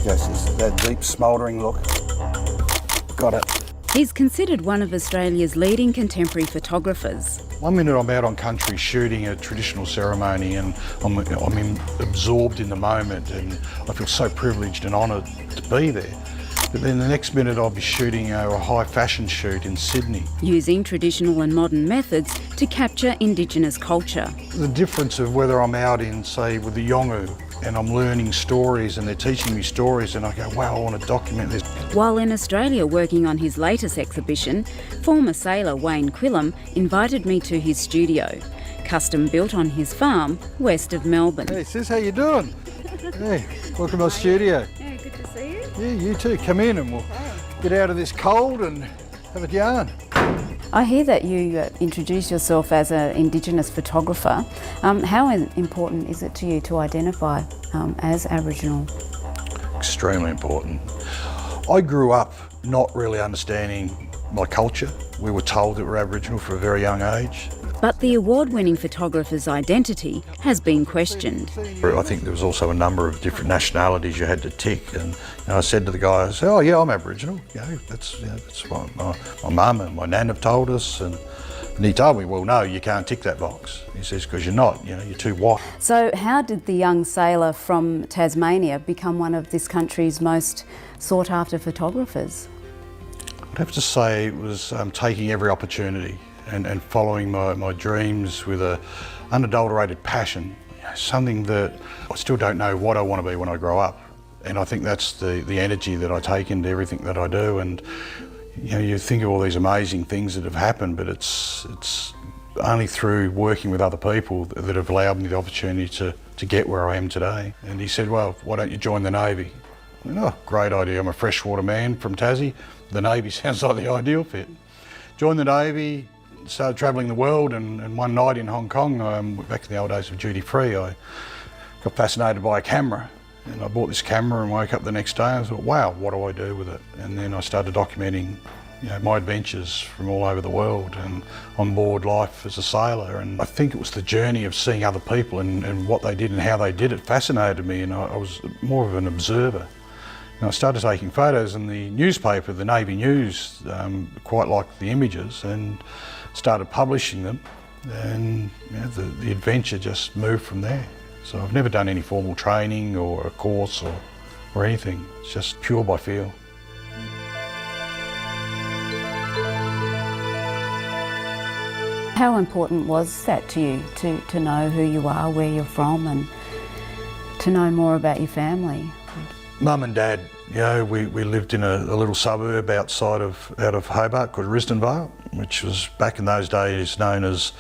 go, sis. That deep smouldering look. Got it. He's considered one of Australia's leading contemporary photographers. One minute I'm out on country shooting a traditional ceremony and I'm absorbed in the moment, and I feel so privileged and honoured to be there. But then the next minute I'll be shooting a high fashion shoot in Sydney. Using traditional and modern methods to capture Indigenous culture. The difference of whether I'm out in, say, with the Yolngu and I'm learning stories and they're teaching me stories and I go, wow, I want to document this. While in Australia working on his latest exhibition, former sailor Wayne Quilliam invited me to his studio, custom built on his farm west of Melbourne. Hey sis, how you doing? Hey, welcome to my studio. Yeah, good to see you. Yeah, you too. Come in and we'll get out of this cold and have a yarn. I hear that you introduce yourself as an Indigenous photographer. How important is it to you to identify as Aboriginal? Extremely important. I grew up not really understanding my culture. We were told that we're Aboriginal from a very young age. But the award-winning photographer's identity has been questioned. I think there was also a number of different nationalities you had to tick, and I said to the guy, I said, oh yeah, I'm Aboriginal. That's what my mum and my nan have told us, and he told me, well no, you can't tick that box. He says, because you're not, you're too white. So how did the young sailor from Tasmania become one of this country's most sought-after photographers? I'd have to say it was taking every opportunity and following my dreams with an unadulterated passion, something that I still don't know what I want to be when I grow up. And I think that's the energy that I take into everything that I do. And you think of all these amazing things that have happened, but it's only through working with other people that have allowed me the opportunity to get where I am today. And he said, well, why don't you join the Navy? I went, oh, great idea. I'm a freshwater man from Tassie. The Navy sounds like the ideal fit. Joined the Navy, started travelling the world, and one night in Hong Kong, back in the old days of duty free, I got fascinated by a camera. And I bought this camera and woke up the next day and I thought, wow, what do I do with it? And then I started documenting my adventures from all over the world and on board life as a sailor. And I think it was the journey of seeing other people and what they did and how they did it fascinated me, and I was more of an observer. And I started taking photos, and the newspaper, the Navy News, quite liked the images and started publishing them, and the adventure just moved from there. So I've never done any formal training or a course or anything. It's just pure by feel. How important was that to you, to know who you are, where you're from, and to know more about your family? Mum and Dad, we lived in a little suburb out of Hobart called Risdon Vale, which was back in those days known as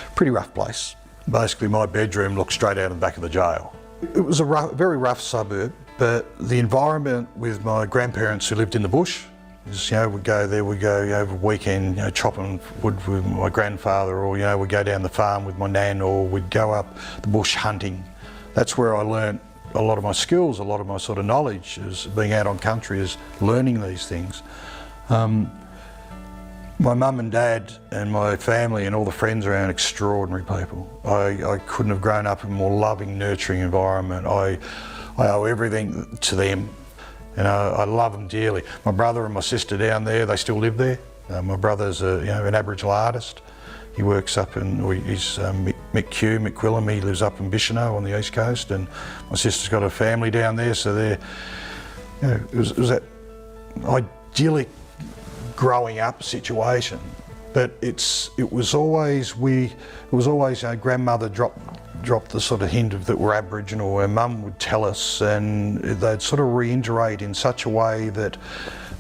a pretty rough place. Basically my bedroom looked straight out of the back of the jail. It was a very rough suburb, but the environment with my grandparents who lived in the bush, we'd go there, we'd go over a weekend, chopping wood with my grandfather, or we'd go down the farm with my nan, or we'd go up the bush hunting. That's where I learnt a lot of my skills, a lot of my sort of knowledge, is being out on country, is learning these things. My mum and dad and my family and all the friends around, extraordinary people. I couldn't have grown up in a more loving, nurturing environment. I owe everything to them, and I love them dearly. My brother and my sister down there, they still live there. My brother's an Aboriginal artist. He works up in, he's Mick Quilliam, he lives up in Bicheno on the east coast, and my sister's got a family down there, so they're, it was that idyllic growing up situation. But it was always grandmother dropped the sort of hint of that we're Aboriginal, and Mum would tell us, and they'd sort of reiterate in such a way that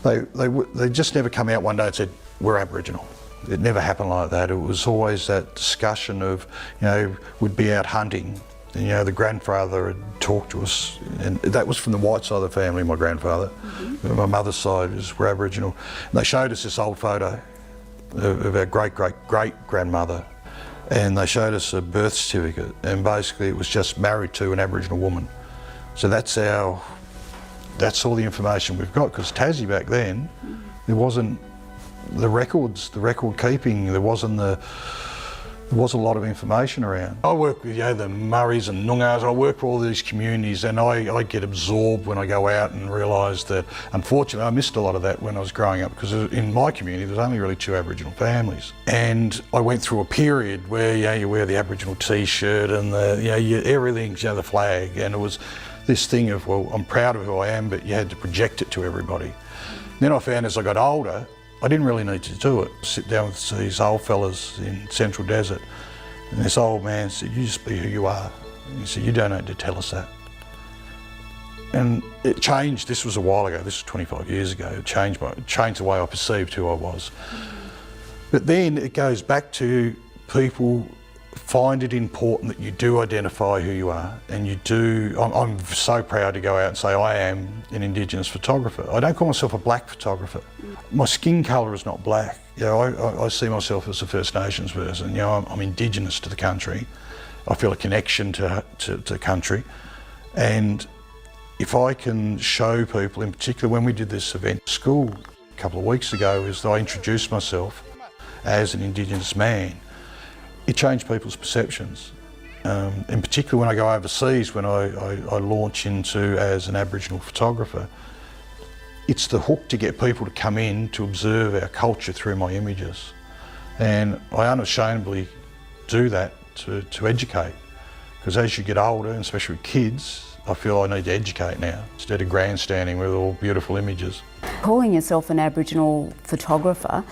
they just never come out one day and said, we're Aboriginal. It never happened like that. It was always that discussion of, we'd be out hunting, and the grandfather had talked to us, and that was from the white side of the family, my grandfather. Mm-hmm. My mother's side we're Aboriginal. And they showed us this old photo of our great-great-great-grandmother, and they showed us a birth certificate, and basically it was just married to an Aboriginal woman. So that's all the information we've got, because Tassie back then, there wasn't the record keeping, there wasn't the there was a lot of information around. I work with the Murrays and Noongars, I work with all these communities, and I get absorbed when I go out and realise that, unfortunately, I missed a lot of that when I was growing up, because in my community there's only really 2 Aboriginal families. And I went through a period where you wear the Aboriginal t-shirt and everything's the flag, and it was this thing of, well, I'm proud of who I am, but you had to project it to everybody. And then I found as I got older, I didn't really need to do it. Sit down with these old fellas in Central Desert, and this old man said, you just be who you are. And he said, you don't need to tell us that. And it changed. This was a while ago, this was 25 years ago. It changed the way I perceived who I was. But then it goes back to people find it important that you do identify who you are, and you do. I'm so proud to go out and say I am an Indigenous photographer. I don't call myself a black photographer. My skin colour is not black. I see myself as a First Nations person. I'm Indigenous to the country. I feel a connection to country, and if I can show people, in particular when we did this event at school a couple of weeks ago, is that I introduced myself as an Indigenous man. It changed people's perceptions. In particular when I go overseas, when I launch into as an Aboriginal photographer, it's the hook to get people to come in to observe our culture through my images. And I unashamedly do that to educate, because as you get older, and especially with kids, I feel I need to educate now, instead of grandstanding with all beautiful images. Calling yourself an Aboriginal photographer,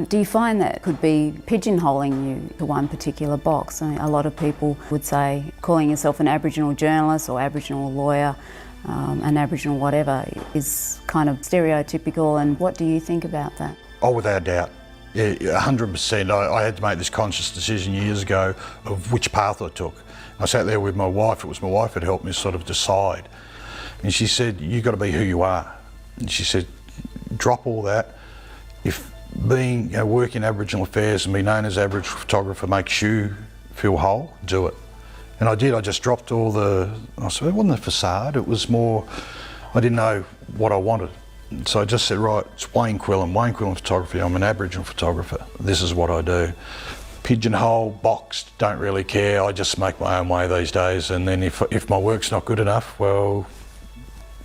do you find that could be pigeonholing you to one particular box? I mean, a lot of people would say calling yourself an Aboriginal journalist or Aboriginal lawyer, an Aboriginal whatever, is kind of stereotypical, and what do you think about that? Oh, without doubt. Yeah, 100%. I had to make this conscious decision years ago of which path I took. I sat there with my wife. It was my wife that helped me sort of decide. And she said, you've got to be who you are. And she said, drop all that. If being, work in Aboriginal affairs and be known as Aboriginal photographer makes you feel whole, do it. And I did. I just dropped all I said, it wasn't a facade. It was more, I didn't know what I wanted. So I just said, right, it's Wayne Quilliam photography. I'm an Aboriginal photographer. This is what I do. Pigeonhole, boxed, don't really care. I just make my own way these days. And then if my work's not good enough, well,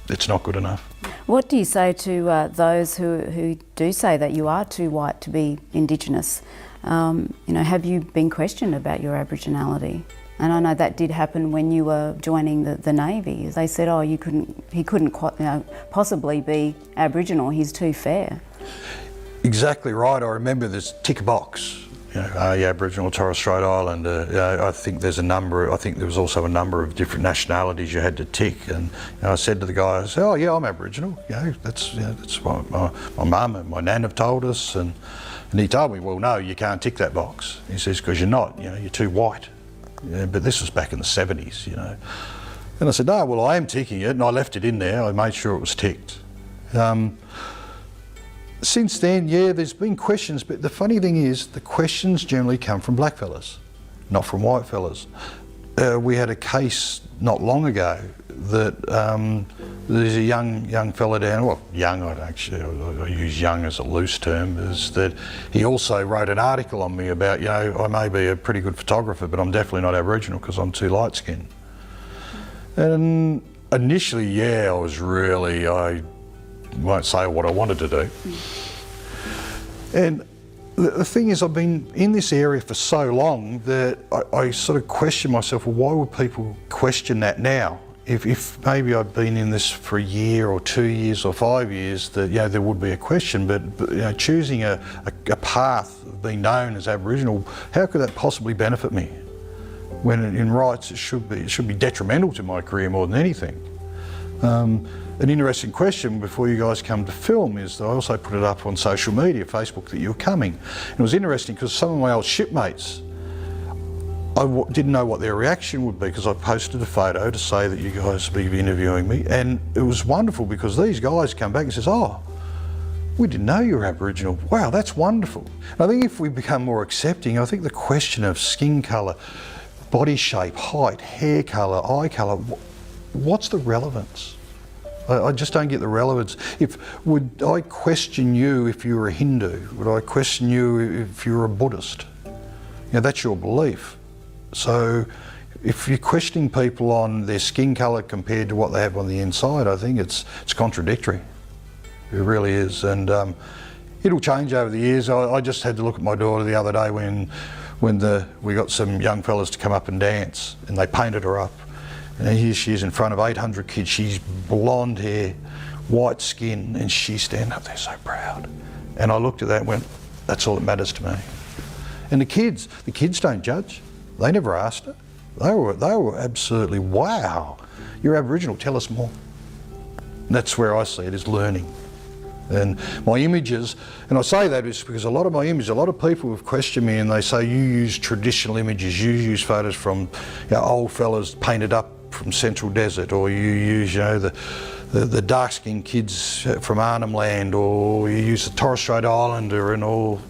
it's not good enough. What do you say to those who do say that you are too white to be Indigenous? Have you been questioned about your Aboriginality? And I know that did happen when you were joining the Navy. They said, oh, he couldn't possibly be Aboriginal, he's too fair. Exactly right. I remember this tick a box. Are you Aboriginal, Torres Strait Islander? I think there's I think there was also a number of different nationalities you had to tick. And I said to the guy, I said, oh yeah, I'm Aboriginal. That's what my mum and my nan have told us. And he told me, well, no, you can't tick that box. He says, because you're not, you're too white. But this was back in the 70s, And I said, no, well, I am ticking it, and I left it in there. I made sure it was ticked. Since then, there's been questions, but the funny thing is the questions generally come from black fellas, not from white fellas. We had a case not long ago that there's a young fella down, well, young, I use young as a loose term, is that he also wrote an article on me about, I may be a pretty good photographer, but I'm definitely not Aboriginal because I'm too light skinned. And initially, I won't say what I wanted to do. And the thing is, I've been in this area for so long that I sort of question myself, well, why would people question that now? If maybe I'd been in this for a year or 2 years or 5 years, that there would be a question, but choosing a path of being known as Aboriginal, how could that possibly benefit me? When in rights it should be detrimental to my career more than anything. An interesting question before you guys come to film is that I also put it up on social media, Facebook, that you were coming. And it was interesting because some of my old shipmates, I didn't know what their reaction would be, because I posted a photo to say that you guys would be interviewing me, and it was wonderful because these guys come back and says, oh, we didn't know you were Aboriginal. Wow, that's wonderful. And I think if we become more accepting, I think the question of skin colour, body shape, height, hair colour, eye colour, what's the relevance? I just don't get the relevance. Would I question you if you were a Hindu? Would I question you if you were a Buddhist? that's your belief. So if you're questioning people on their skin colour compared to what they have on the inside, I think it's contradictory. It really is, and it'll change over the years. I just had to look at my daughter the other day when we got some young fellas to come up and dance, and they painted her up. And here she is in front of 800 kids. She's blonde hair, white skin, and she's standing up there so proud. And I looked at that and went, that's all that matters to me. And the kids don't judge. They never asked her. They were absolutely, wow, you're Aboriginal, tell us more. And that's where I see it, is learning. And my images, and I say that is because a lot of people have questioned me and they say, you use traditional images, you use photos from old fellas painted up from Central Desert, or you use the dark-skinned kids from Arnhem Land, or you use the Torres Strait Islander and all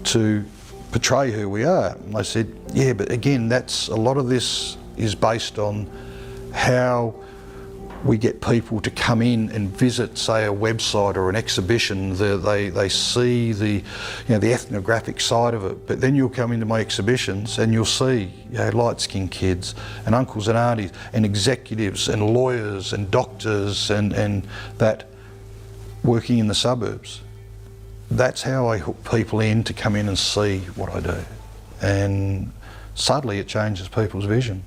to portray who we are. And I said, yeah, but again, a lot of this is based on how we get people to come in and visit, say, a website or an exhibition. They see the ethnographic side of it. But then you'll come into my exhibitions and you'll see light-skinned kids and uncles and aunties and executives and lawyers and doctors and that working in the suburbs. That's how I hook people in to come in and see what I do. And subtly it changes people's vision.